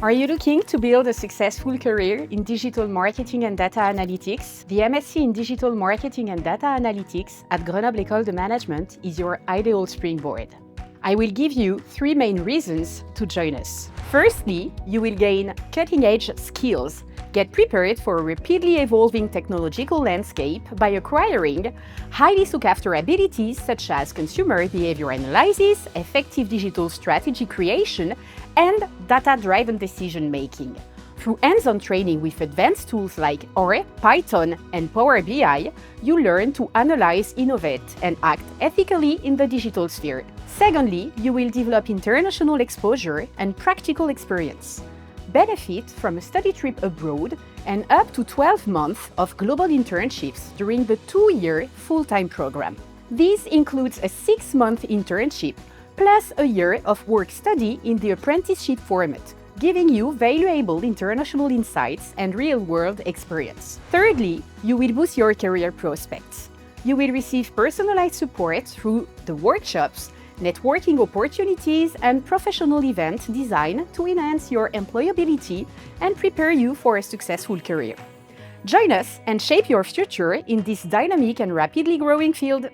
Are you looking to build a successful career in digital marketing and data analytics? The MSc in Digital Marketing and Data Analytics at Grenoble École de Management is your ideal springboard. I will give you 3 main reasons to join us. Firstly, you will gain cutting-edge skills. Get prepared for a rapidly evolving technological landscape by acquiring highly sought-after abilities such as consumer behavior analysis, effective digital strategy creation, and data-driven decision-making. Through hands-on training with advanced tools like R, Python, and Power BI, you learn to analyze, innovate, and act ethically in the digital sphere. Secondly, you will develop international exposure and practical experience. Benefit from a study trip abroad and up to 12 months of global internships during the 2-year full-time program. This includes a 6-month internship plus a year of work-study in the apprenticeship format, giving you valuable international insights and real-world experience. Thirdly, you will boost your career prospects. You will receive personalized support through the workshops, networking opportunities, and professional events designed to enhance your employability and prepare you for a successful career. Join us and shape your future in this dynamic and rapidly growing field.